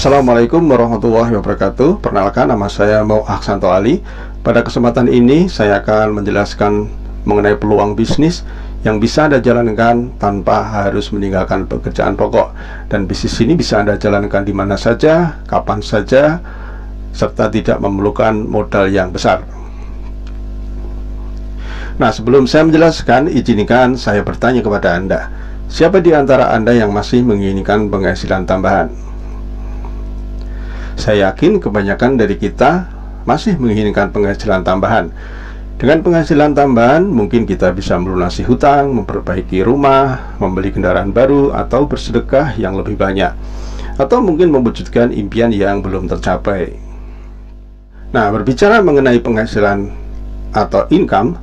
Assalamualaikum warahmatullahi wabarakatuh. Perkenalkan, nama saya Mau Aksanto Ali. Pada kesempatan ini saya akan menjelaskan mengenai peluang bisnis yang bisa Anda jalankan tanpa harus meninggalkan pekerjaan pokok. Dan bisnis ini bisa Anda jalankan di mana saja, kapan saja, serta tidak memerlukan modal yang besar. Nah, sebelum saya menjelaskan, izinkan saya bertanya kepada Anda. Siapa di antara Anda yang masih menginginkan penghasilan tambahan? Saya yakin kebanyakan dari kita masih menginginkan penghasilan tambahan. Dengan penghasilan tambahan, mungkin kita bisa melunasi hutang, memperbaiki rumah, membeli kendaraan baru, atau bersedekah yang lebih banyak, atau mungkin mewujudkan impian yang belum tercapai. Nah, berbicara mengenai penghasilan atau income,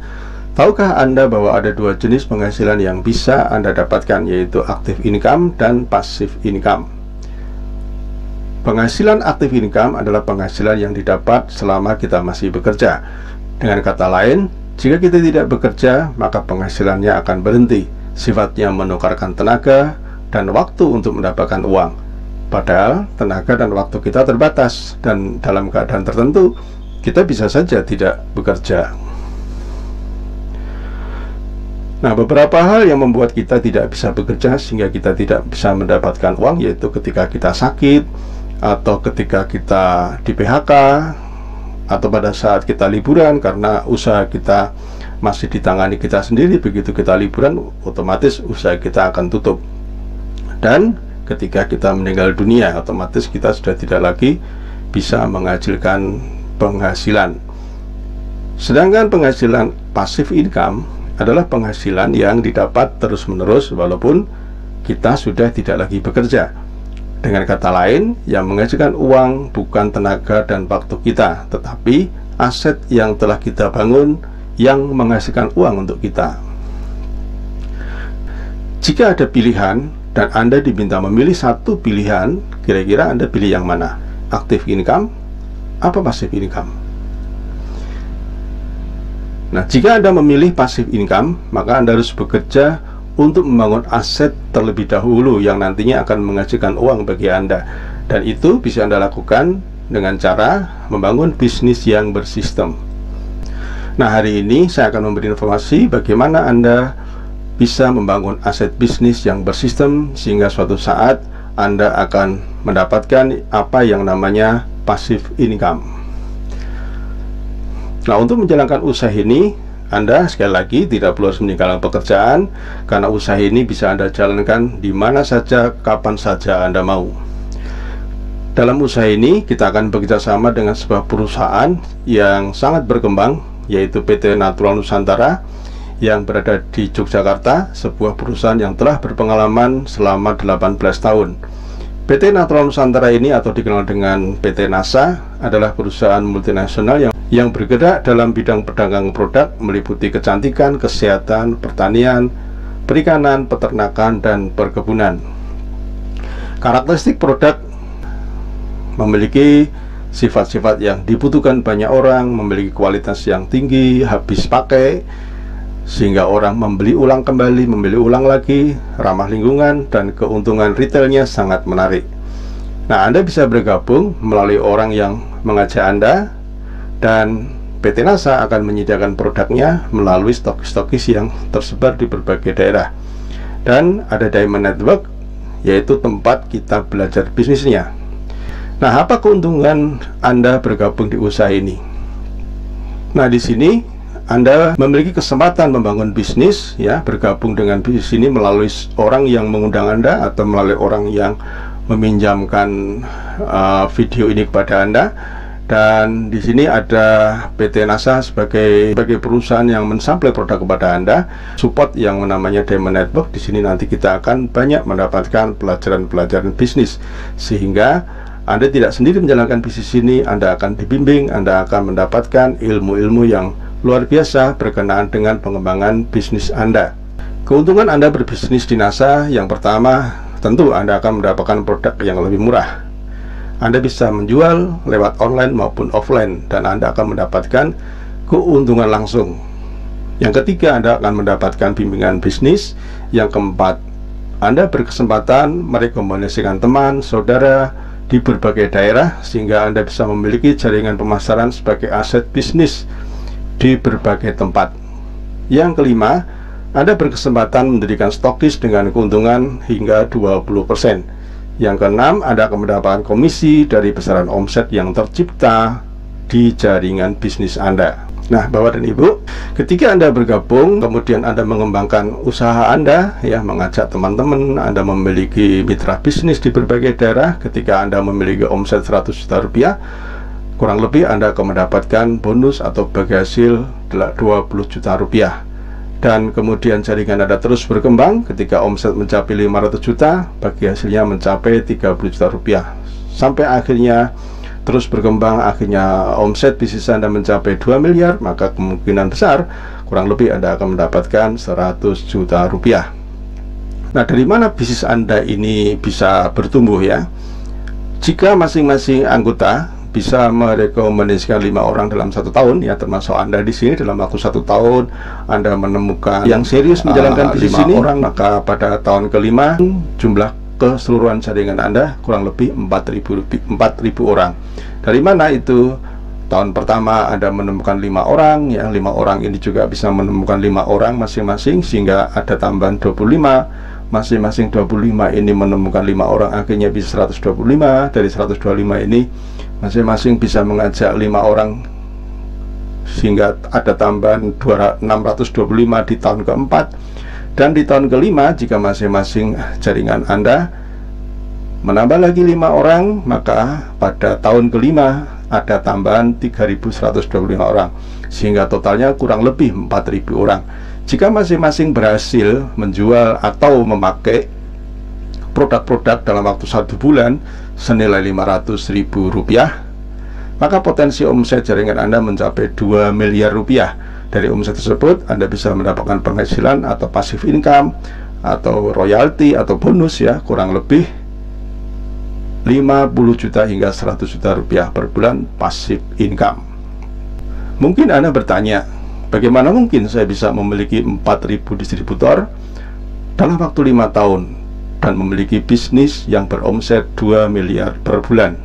tahukah Anda bahwa ada dua jenis penghasilan yang bisa Anda dapatkan, yaitu active income dan passive income. Penghasilan active income adalah penghasilan yang didapat selama kita masih bekerja. Dengan kata lain, jika kita tidak bekerja, maka penghasilannya akan berhenti. Sifatnya menukarkan tenaga dan waktu untuk mendapatkan uang. Padahal tenaga dan waktu kita terbatas, dan dalam keadaan tertentu kita bisa saja tidak bekerja. Nah, beberapa hal yang membuat kita tidak bisa bekerja sehingga kita tidak bisa mendapatkan uang, yaitu ketika kita sakit, atau ketika kita di PHK, atau pada saat kita liburan karena usaha kita masih ditangani kita sendiri. Begitu kita liburan, otomatis usaha kita akan tutup. Dan ketika kita meninggal dunia, otomatis kita sudah tidak lagi bisa menghasilkan penghasilan. Sedangkan penghasilan passive income adalah penghasilan yang didapat terus-menerus walaupun kita sudah tidak lagi bekerja. Dengan kata lain, yang menghasilkan uang bukan tenaga dan waktu kita, tetapi aset yang telah kita bangun yang menghasilkan uang untuk kita. Jika ada pilihan dan Anda diminta memilih satu pilihan, kira-kira Anda pilih yang mana? Active income apa passive income? Nah, jika Anda memilih passive income, maka Anda harus bekerja untuk membangun aset terlebih dahulu yang nantinya akan menghasilkan uang bagi Anda. Dan itu bisa Anda lakukan dengan cara membangun bisnis yang bersistem. Nah, hari ini saya akan memberi informasi bagaimana Anda bisa membangun aset bisnis yang bersistem sehingga suatu saat Anda akan mendapatkan apa yang namanya passive income. Nah, untuk menjalankan usaha ini, Anda sekali lagi tidak perlu harus meninggalkan pekerjaan, karena usaha ini bisa Anda jalankan di mana saja, kapan saja Anda mau. Dalam usaha ini kita akan bekerja sama dengan sebuah perusahaan yang sangat berkembang, yaitu PT Natural Nusantara yang berada di Yogyakarta, sebuah perusahaan yang telah berpengalaman selama 18 tahun. PT Natural Nusantara ini, atau dikenal dengan PT NASA, adalah perusahaan multinasional yang bergerak dalam bidang perdagangan produk meliputi kecantikan, kesehatan, pertanian, perikanan, peternakan, dan perkebunan. Karakteristik produk memiliki sifat-sifat yang dibutuhkan banyak orang, memiliki kualitas yang tinggi, habis pakai, sehingga orang membeli ulang kembali, membeli ulang lagi, ramah lingkungan, dan keuntungan retailnya sangat menarik. Nah, Anda bisa bergabung melalui orang yang mengajak Anda, dan PT NASA akan menyediakan produknya melalui stokis-stokis yang tersebar di berbagai daerah. Dan ada Diamond Network, yaitu tempat kita belajar bisnisnya. Nah, apa keuntungan Anda bergabung di usaha ini? Nah, di sini Anda memiliki kesempatan membangun bisnis, ya, bergabung dengan bisnis ini melalui orang yang mengundang Anda atau melalui orang yang meminjamkan video ini kepada Anda. Dan di sini ada PT NASA sebagai perusahaan yang mensuplai produk kepada Anda, support yang namanya Diamond Network. Di sini nanti kita akan banyak mendapatkan pelajaran-pelajaran bisnis, sehingga Anda tidak sendiri menjalankan bisnis ini. Anda akan dibimbing, Anda akan mendapatkan ilmu-ilmu yang luar biasa berkenaan dengan pengembangan bisnis Anda. Keuntungan Anda berbisnis di NASA, yang pertama, tentu Anda akan mendapatkan produk yang lebih murah. Anda bisa menjual lewat online maupun offline, dan Anda akan mendapatkan keuntungan langsung. Yang ketiga, Anda akan mendapatkan bimbingan bisnis. Yang keempat, Anda berkesempatan merekomendasikan teman, saudara, di berbagai daerah, sehingga Anda bisa memiliki jaringan pemasaran sebagai aset bisnis di berbagai tempat. Yang kelima, Anda berkesempatan mendirikan stokis dengan keuntungan hingga 20%. Yang keenam, Anda akan mendapatkan komisi dari besaran omset yang tercipta di jaringan bisnis Anda. Nah, Bapak dan Ibu, ketika Anda bergabung, kemudian Anda mengembangkan usaha Anda, ya, mengajak teman-teman, Anda memiliki mitra bisnis di berbagai daerah. Ketika Anda memiliki omset 100 juta rupiah, kurang lebih Anda akan mendapatkan bonus atau bagi hasil 20 juta rupiah. Dan kemudian jaringan Anda terus berkembang. Ketika omset mencapai 500 juta, bagi hasilnya mencapai 30 juta rupiah. Sampai akhirnya terus berkembang, akhirnya omset bisnis Anda mencapai 2 miliar, maka kemungkinan besar kurang lebih Anda akan mendapatkan 100 juta rupiah. Nah, dari mana bisnis Anda ini bisa bertumbuh, ya? Jika masing-masing anggota bisa merekomendasikan 5 orang dalam 1 tahun, ya, termasuk Anda di sini, dalam waktu 1 tahun Anda menemukan yang serius menjalankan bisnis ini, orang, maka pada tahun kelima jumlah keseluruhan jaringan Anda kurang lebih 4.000 orang. Dari mana itu? Tahun pertama Anda menemukan 5 orang, ya, 5 orang ini juga bisa menemukan 5 orang masing-masing, sehingga ada tambahan 25. Masing-masing 25 ini menemukan 5 orang, akhirnya bisa 125. Dari 125 ini masing-masing bisa mengajak 5 orang, sehingga ada tambahan 625 di tahun keempat. Dan di tahun kelima, jika masing-masing jaringan Anda menambah lagi 5 orang, maka pada tahun kelima ada tambahan 3.125 orang, sehingga totalnya kurang lebih 4.000 orang. Jika masing-masing berhasil menjual atau memakai produk-produk dalam waktu 1 bulan senilai 500.000 rupiah, maka potensi omset jaringan Anda mencapai 2 miliar rupiah. Dari omset tersebut Anda bisa mendapatkan penghasilan atau passive income atau royalti atau bonus, ya, kurang lebih 50 juta hingga 100 juta rupiah per bulan passive income. Mungkin Anda bertanya, bagaimana mungkin saya bisa memiliki 4.000 distributor dalam waktu 5 tahun dan memiliki bisnis yang beromset 2 miliar per bulan?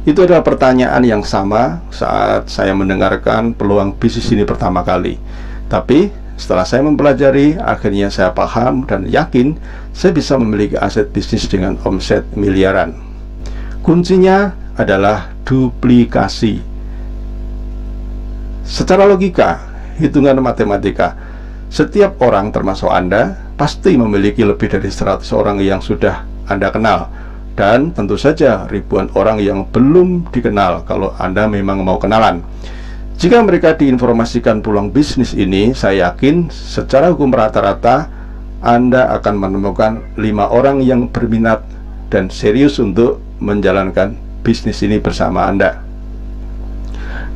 Itu adalah pertanyaan yang sama saat saya mendengarkan peluang bisnis ini pertama kali. Tapi setelah saya mempelajari, akhirnya saya paham dan yakin saya bisa memiliki aset bisnis dengan omset miliaran. Kuncinya adalah duplikasi. Secara logika, hitungan matematika, setiap orang termasuk Anda pasti memiliki lebih dari 100 orang yang sudah Anda kenal. Dan tentu saja ribuan orang yang belum dikenal kalau Anda memang mau kenalan. Jika mereka diinformasikan peluang bisnis ini, saya yakin secara hukum rata-rata Anda akan menemukan 5 orang yang berminat dan serius untuk menjalankan bisnis ini bersama Anda.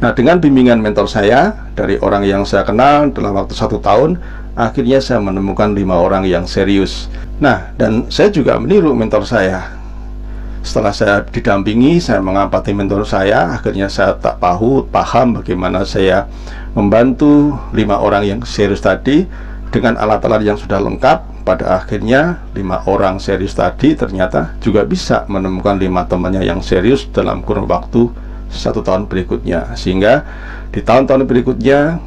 Nah, dengan bimbingan mentor saya dari orang yang saya kenal dalam waktu 1 tahun, akhirnya saya menemukan 5 orang yang serius. Nah, dan saya juga meniru mentor saya. Setelah saya didampingi, saya mengamati mentor saya, akhirnya saya tak paham bagaimana saya membantu 5 orang yang serius tadi dengan alat-alat yang sudah lengkap. Pada akhirnya 5 orang serius tadi ternyata juga bisa menemukan 5 temannya yang serius dalam kurun waktu 1 tahun berikutnya, sehingga di tahun-tahun berikutnya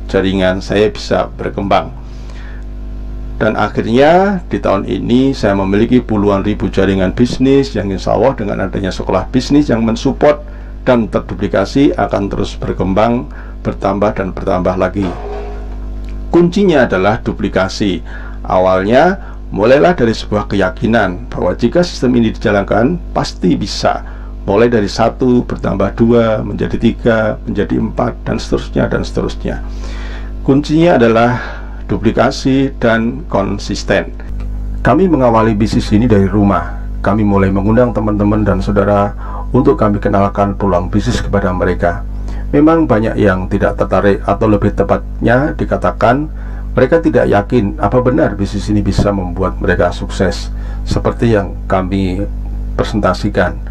jaringan saya bisa berkembang. Dan akhirnya di tahun ini saya memiliki puluhan ribu jaringan bisnis yang insya Allah dengan adanya sekolah bisnis yang mensupport dan terduplikasi akan terus berkembang, bertambah dan bertambah lagi. Kuncinya adalah duplikasi. Awalnya mulailah dari sebuah keyakinan bahwa jika sistem ini dijalankan pasti bisa. Mulai dari 1 bertambah 2 menjadi 3 menjadi 4 dan seterusnya dan seterusnya. Kuncinya adalah duplikasi dan konsisten. Kami mengawali bisnis ini dari rumah. Kami mulai mengundang teman-teman dan saudara untuk kami kenalkan peluang bisnis kepada mereka. Memang banyak yang tidak tertarik, atau lebih tepatnya dikatakan mereka tidak yakin apa benar bisnis ini bisa membuat mereka sukses seperti yang kami presentasikan.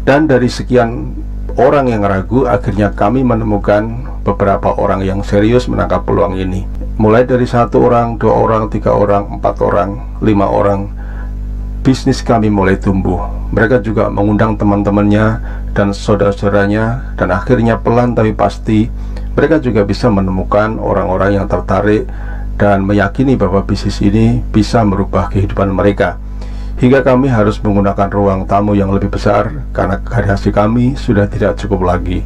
Dan dari sekian orang yang ragu, akhirnya kami menemukan beberapa orang yang serius menangkap peluang ini. Mulai dari 1 orang, 2 orang, 3 orang, 4 orang, 5 orang, bisnis kami mulai tumbuh. mereka juga mengundang teman-temannya dan saudara-saudaranya, dan akhirnya pelan tapi pasti mereka juga bisa menemukan orang-orang yang tertarik dan meyakini bahwa bisnis ini bisa merubah kehidupan mereka. Hingga kami harus menggunakan ruang tamu yang lebih besar karena garasi kami sudah tidak cukup lagi.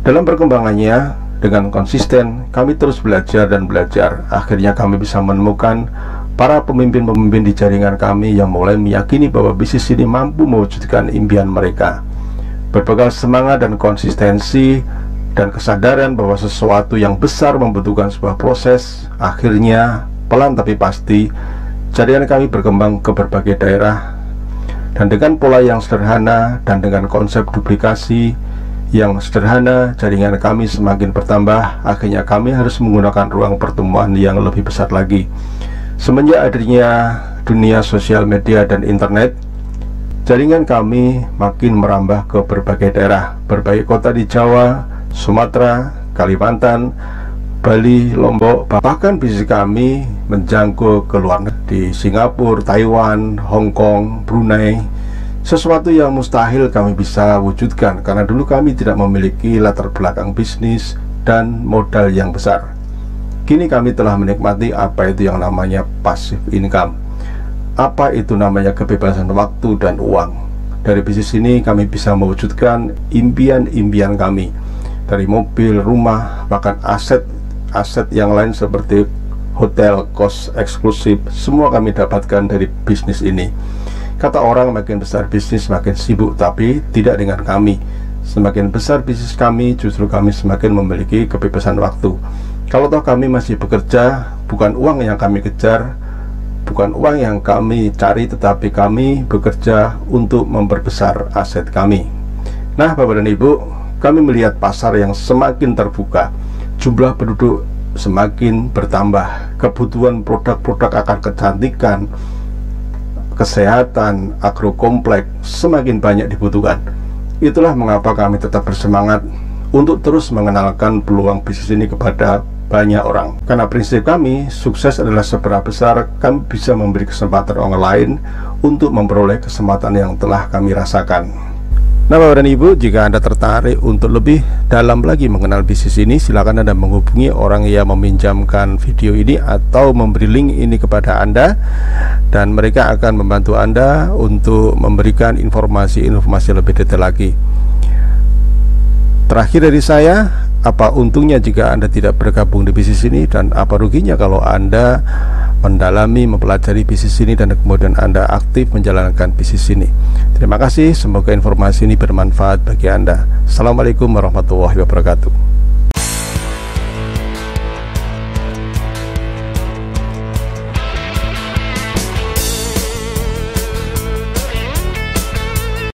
Dalam perkembangannya, dengan konsisten kami terus belajar dan belajar. Akhirnya kami bisa menemukan para pemimpin-pemimpin di jaringan kami yang mulai meyakini bahwa bisnis ini mampu mewujudkan impian mereka. Berbekal semangat dan konsistensi dan kesadaran bahwa sesuatu yang besar membutuhkan sebuah proses, akhirnya pelan tapi pasti jaringan kami berkembang ke berbagai daerah. Dan dengan pola yang sederhana dan dengan konsep duplikasi yang sederhana, jaringan kami semakin bertambah. Akhirnya kami harus menggunakan ruang pertemuan yang lebih besar lagi. Semenjak adanya dunia sosial media dan internet, jaringan kami makin merambah ke berbagai daerah, berbagai kota di Jawa, Sumatera, Kalimantan, Bali, Lombok. Bahkan bisnis kami menjangkau ke luar negeri, di Singapura, Taiwan, Hong Kong, Brunei. Sesuatu yang mustahil kami bisa wujudkan karena dulu kami tidak memiliki latar belakang bisnis dan modal yang besar. Kini kami telah menikmati apa itu yang namanya passive income, apa itu namanya kebebasan waktu dan uang. Dari bisnis ini kami bisa mewujudkan impian-impian kami, dari mobil, rumah, bahkan aset yang lain seperti hotel, kos eksklusif. Semua kami dapatkan dari bisnis ini. Kata orang, makin besar bisnis makin sibuk, tapi tidak dengan kami. Semakin besar bisnis kami, justru kami semakin memiliki kebebasan waktu. Kalau toh kami masih bekerja, bukan uang yang kami kejar, bukan uang yang kami cari, tetapi kami bekerja untuk memperbesar aset kami. Nah, Bapak dan Ibu, kami melihat pasar yang semakin terbuka, jumlah penduduk semakin bertambah, kebutuhan produk-produk akan kecantikan, kesehatan, agrokompleks semakin banyak dibutuhkan. Itulah mengapa kami tetap bersemangat untuk terus mengenalkan peluang bisnis ini kepada banyak orang. Karena prinsip kami, sukses adalah seberapa besar kami bisa memberi kesempatan orang lain untuk memperoleh kesempatan yang telah kami rasakan. Nah, Bapak dan Ibu, jika Anda tertarik untuk lebih dalam lagi mengenal bisnis ini, silakan Anda menghubungi orang yang meminjamkan video ini atau memberi link ini kepada Anda, dan mereka akan membantu Anda untuk memberikan informasi-informasi lebih detail lagi. Terakhir dari saya, apa untungnya jika Anda tidak bergabung di bisnis ini, dan apa ruginya kalau Anda mendalami, mempelajari bisnis ini dan kemudian Anda aktif menjalankan bisnis ini. Terima kasih, semoga informasi ini bermanfaat bagi Anda. Assalamualaikum warahmatullahi wabarakatuh.